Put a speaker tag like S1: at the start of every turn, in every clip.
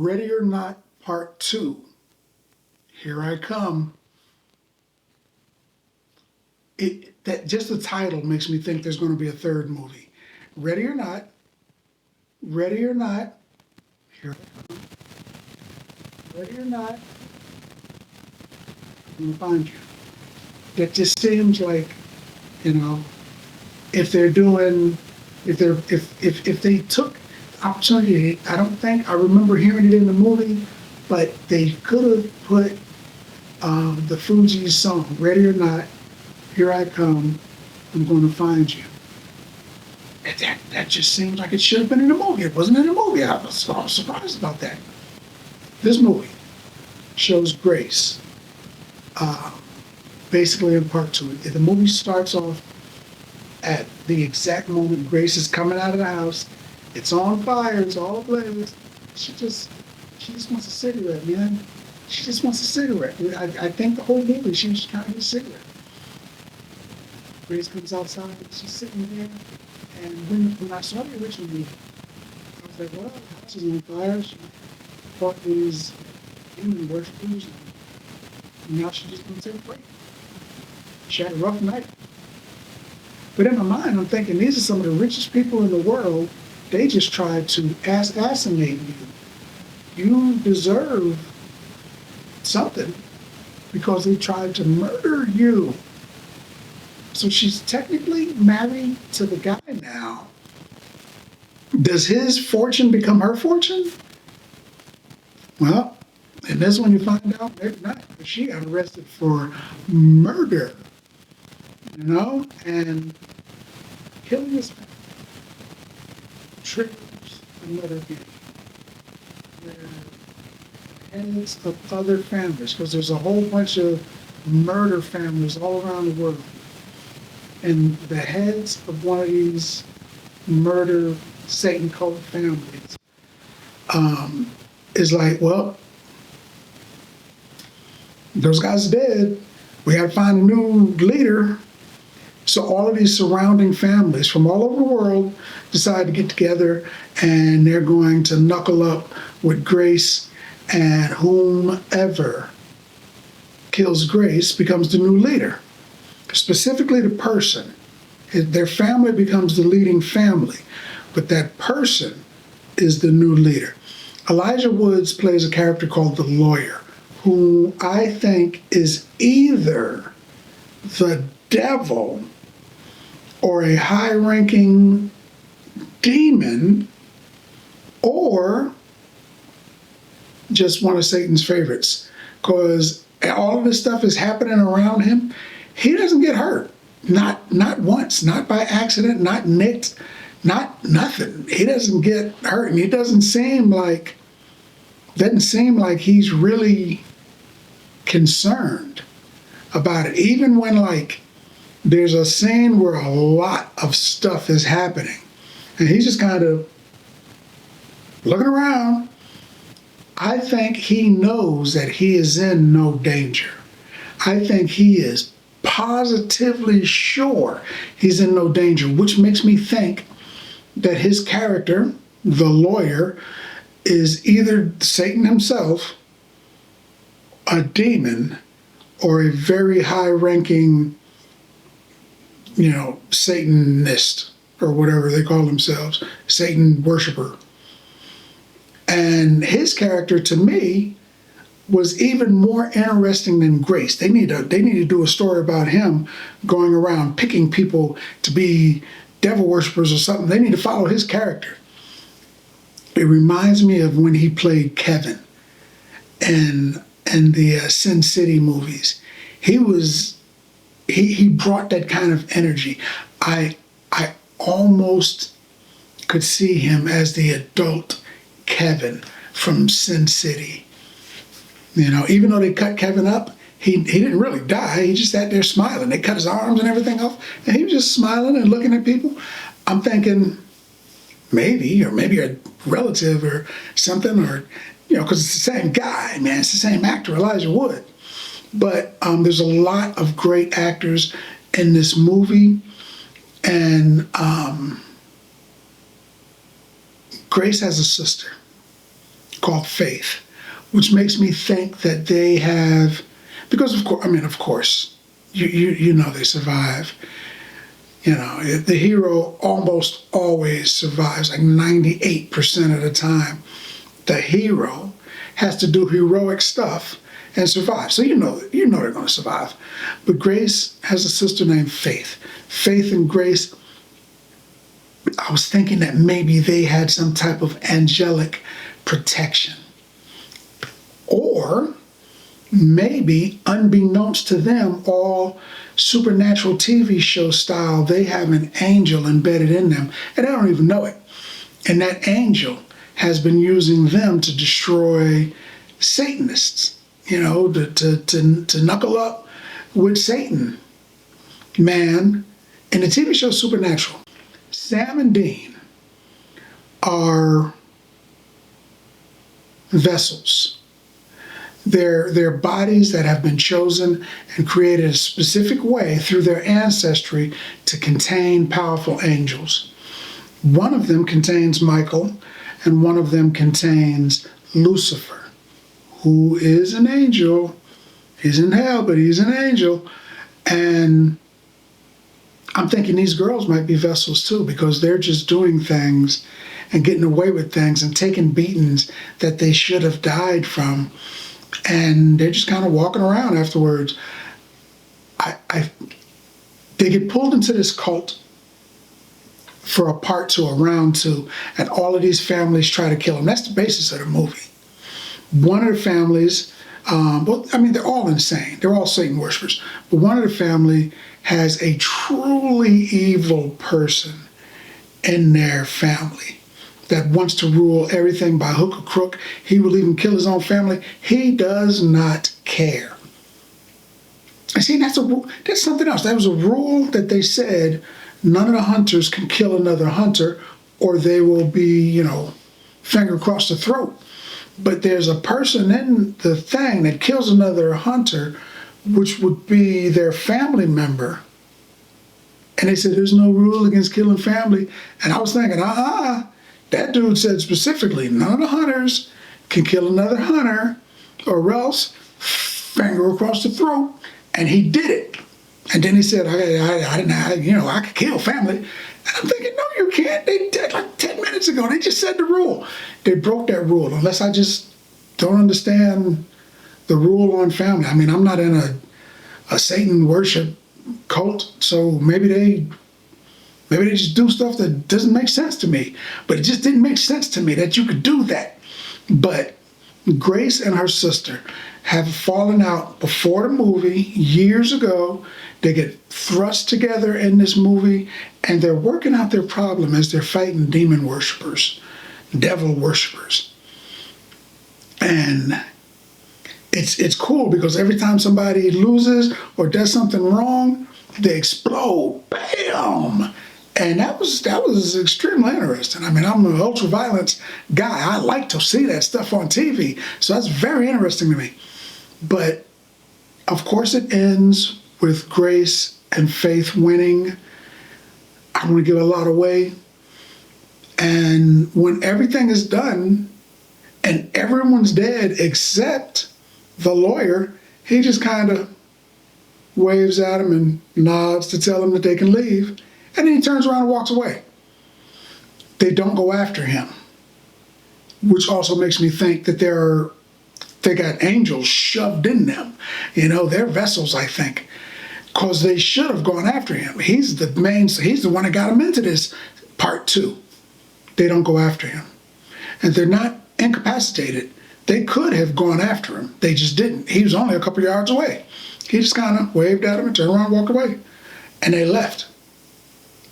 S1: Ready or Not Part 2, Here I Come. That just the title makes me think there's going to be a third movie. Ready or Not, Ready or Not, Here I Come. Ready or Not, I'm going to find you. That just seems like, you know, if they're doing, if they took the opportunity, I remember hearing it in the movie, but they could have put the Fugees song, Ready or Not, Here I Come, I'm Gonna Find You. That just seems like it should have been in the movie. It wasn't in the movie. I was surprised about that. This movie shows Grace, basically in part two. The movie starts off at the exact moment Grace is coming out of the house. It's on fire, it's all ablaze. She just wants a cigarette, man. She just wants a cigarette. I think the whole movie she was trying to get a cigarette. Grace comes outside, she's sitting there, and when I saw the original movie, I was like, well, the house is on fire. She fought these demon worshippers, and now she just wants to take a break. She had a rough night. But in my mind, I'm thinking these are some of the richest people in the world. They just tried to assassinate you. You deserve something because they tried to murder you. So she's technically married to the guy now. Does his fortune become her fortune? Well, and this one you find out, maybe not. She got arrested for murder, you know, and killing his family triggers another game. Heads of other families, because there's a whole bunch of murder families all around the world. And the heads of one of these murder Satan cult families is like, well, those guys are dead. We got to find a new leader. So all of these surrounding families from all over the world decide to get together, and they're going to knuckle up with Grace, and whomever kills Grace becomes the new leader. Specifically the person. Their family becomes the leading family, but that person is the new leader. Elijah Woods plays a character called the Lawyer, who I think is either the devil or a high-ranking demon or just one of Satan's favorites, because all of this stuff is happening around him. He doesn't get hurt, not once, not by accident, not nicked, not nothing. He doesn't get hurt, and he doesn't seem like he's really concerned about it. Even when like there's a scene where a lot of stuff is happening, and he's just kind of looking around. I think he knows that he is in no danger. I think he is positively sure he's in no danger, which makes me think that his character, the Lawyer, is either Satan himself, a demon, or a very high-ranking, Satanist, or whatever they call themselves, Satan worshiper. And his character, to me, was even more interesting than Grace. They need to do a story about him going around picking people to be devil worshippers or something. They need to follow his character. It reminds me of when he played Kevin in the Sin City movies. He brought that kind of energy. I almost could see him as the adult Kevin from Sin City. Even though they cut Kevin up, he didn't really die. He just sat there smiling. They cut his arms and everything off, and he was just smiling and looking at people. I'm thinking maybe a relative or something, or because it's the same guy, man. It's the same actor, Elijah Wood. But there's a lot of great actors in this movie, and Grace has a sister. called Faith, which makes me think that they have, because of course, you know they survive. You know, the hero almost always survives, like 98% of the time. The hero has to do heroic stuff and survive. So you know they're going to survive. But Grace has a sister named Faith. Faith and Grace, I was thinking that maybe they had some type of angelic protection. Or maybe, unbeknownst to them, all supernatural TV show style, they have an angel embedded in them, and they don't even know it. And that angel has been using them to destroy Satanists, you know, to knuckle up with Satan. Man, in the TV show Supernatural, Sam and Dean are vessels. They're bodies that have been chosen and created a specific way through their ancestry to contain powerful angels. One of them contains Michael, and one of them contains Lucifer, who is an angel. He's in hell, but he's an angel. And I'm thinking these girls might be vessels too, because they're just doing things and getting away with things and taking beatings that they should have died from. And they're just kind of walking around afterwards. They get pulled into this cult for a part two, a round two, and all of these families try to kill them. That's the basis of the movie. One of the families, they're all insane. They're all Satan worshipers. But one of the family has a truly evil person in their family that wants to rule everything by hook or crook. He will even kill his own family. He does not care. And see, that's something else. That was a rule that they said none of the hunters can kill another hunter or they will be, finger across the throat. But there's a person in the thing that kills another hunter, which would be their family member. And they said there's no rule against killing family. And I was thinking, that dude said specifically, none of the hunters can kill another hunter or else finger across the throat. And he did it. And then he said, I could kill family. And I'm thinking, no, you can't. They did like 10 minutes ago. They just said the rule. They broke that rule, unless I just don't understand the rule on family. I mean, I'm not in a Satan worship cult, so maybe they just do stuff that doesn't make sense to me. But it just didn't make sense to me that you could do that. But Grace and her sister have fallen out before the movie years ago. They get thrust together in this movie, and they're working out their problem as they're fighting demon worshipers, devil worshipers. And it's cool because every time somebody loses or does something wrong, they explode. Bam! And that was extremely interesting. I mean, I'm an ultra-violence guy. I like to see that stuff on TV. So that's very interesting to me. But, of course, it ends with Grace and Faith winning. I don't want to give a lot away. And when everything is done and everyone's dead except the lawyer, he just kind of waves at him and nods to tell them that they can leave. And then he turns around and walks away. They don't go after him, which also makes me think that they got angels shoved in them. They're vessels, I think, because they should have gone after him. He's the one that got him into this part two. They don't go after him. And they're not incapacitated. They could have gone after him. They just didn't. He was only a couple yards away. He just kind of waved at him and turned around and walked away. And they left.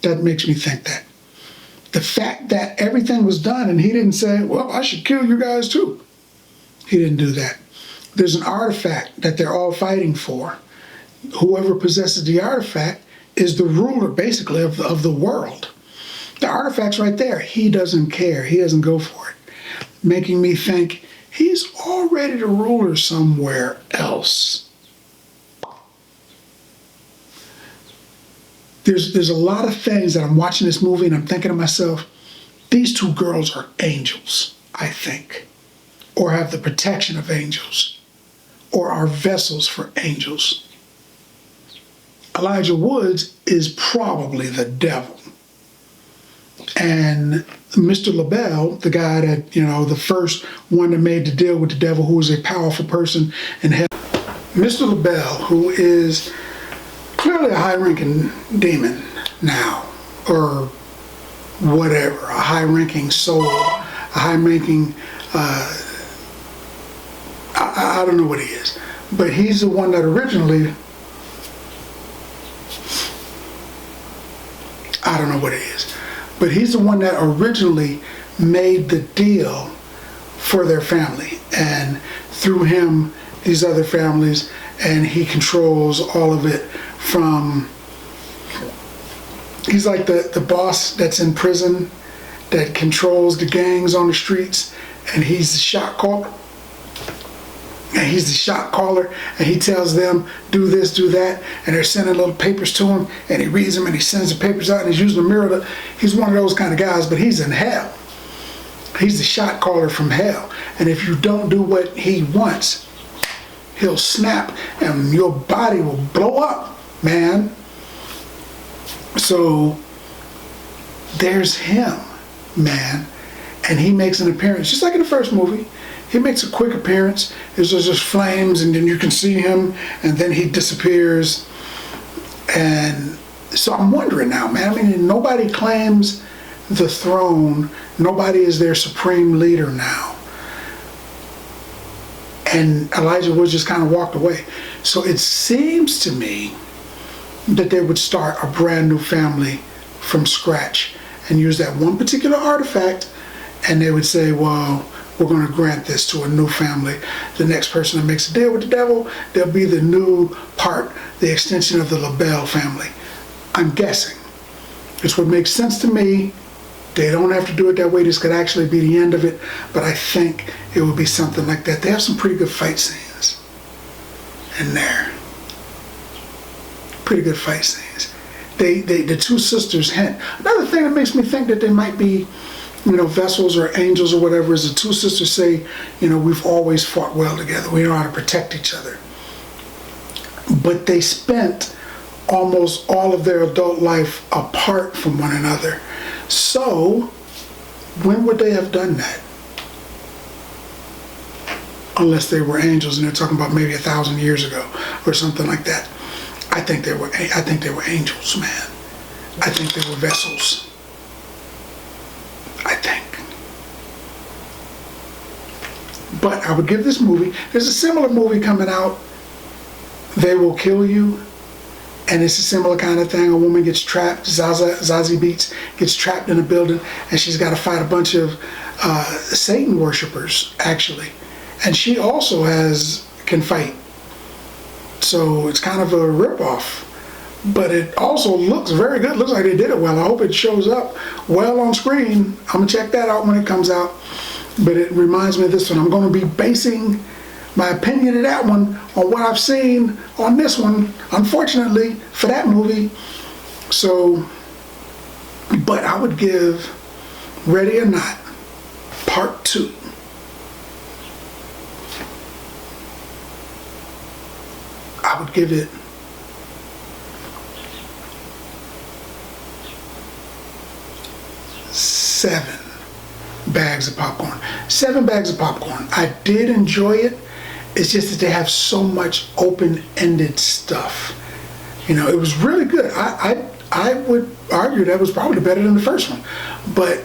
S1: That makes me think that. The fact that everything was done and he didn't say, well, I should kill you guys too. He didn't do that. There's an artifact that they're all fighting for. Whoever possesses the artifact is the ruler, basically, of the world. The artifact's right there. He doesn't care. He doesn't go for it. Making me think he's already the ruler somewhere else. There's a lot of things that I'm watching this movie and I'm thinking to myself, these two girls are angels, I think. or have the protection of angels or are vessels for angels. Elijah Woods is probably the devil. And Mr. LaBelle, the guy that, the first one that made the deal with the devil, who was a powerful person in hell. Mr. LaBelle, who is clearly a high-ranking demon now, or whatever, a high-ranking soul, a high-ranking, I don't know what he is. But he's the one that originally, I don't know what it is. But he's the one that originally made the deal for their family. And through him, these other families, and he controls all of it from, he's like the boss that's in prison that controls the gangs on the streets, and he's the shot caller. And he's the shot caller, and he tells them, do this, do that, and they're sending little papers to him, and he reads them, and he sends the papers out, and he's using the mirror. He's one of those kind of guys, but he's in hell. He's the shot caller from hell. And if you don't do what he wants, he'll snap, and your body will blow up, man. So there's him, man, and he makes an appearance, just like in the first movie. He makes a quick appearance. There's just flames, and then you can see him, and then he disappears. And so I'm wondering now, man, I mean, nobody claims the throne. Nobody is their supreme leader now. And Elijah Woods just kind of walked away. So it seems to me that they would start a brand new family from scratch and use that one particular artifact, and they would say, well, we're going to grant this to a new family. The next person that makes a deal with the devil, they'll be the new part, the extension of the LaBelle family. I'm guessing. It's what makes sense to me. They don't have to do it that way. This could actually be the end of it, but I think it would be something like that. They have some pretty good fight scenes in there. Pretty good fight scenes. The two sisters hint. Another thing that makes me think that they might be, vessels or angels or whatever, is the two sisters say, we've always fought well together. We know how to protect each other. But they spent almost all of their adult life apart from one another. So, when would they have done that? Unless they were angels, and they're talking about maybe 1,000 years ago or something like that. I think they were angels, man. I think they were vessels. I think. But I would give this movie, there's a similar movie coming out, They Will Kill You, and it's a similar kind of thing. A woman gets trapped, Zazie Beetz gets trapped in a building, and she's got to fight a bunch of Satan worshipers, actually. And she also can fight. So it's kind of a ripoff. But it also looks very good. It looks like they did it well. I hope it shows up well on screen. I'm going to check that out when it comes out. But it reminds me of this one. I'm going to be basing my opinion of that one on what I've seen on this one, unfortunately, for that movie. So, but I would give Ready or Not Part 2. I would give it 7 bags of popcorn. 7 bags of popcorn. I did enjoy it. It's just that they have so much open-ended stuff. It was really good. I would argue that was probably better than the first one. But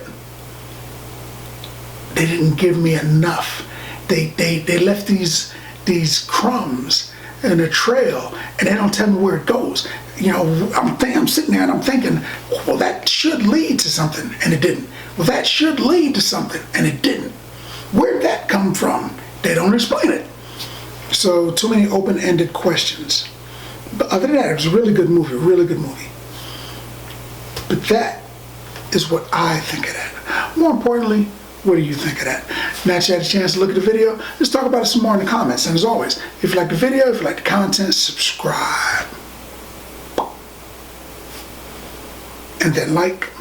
S1: they didn't give me enough. They left these crumbs in a trail, and they don't tell me where it goes. I'm sitting there and I'm thinking, well, that should lead to something, and it didn't. Well, that should lead to something, and it didn't. Where'd that come from? They don't explain it. So, too many open-ended questions. But other than that, it was a really good movie, But that is what I think of that. More importantly, what do you think of that? Now that you had a chance to look at the video, let's talk about it some more in the comments. And as always, if you like the video, if you like the content, subscribe. And then like.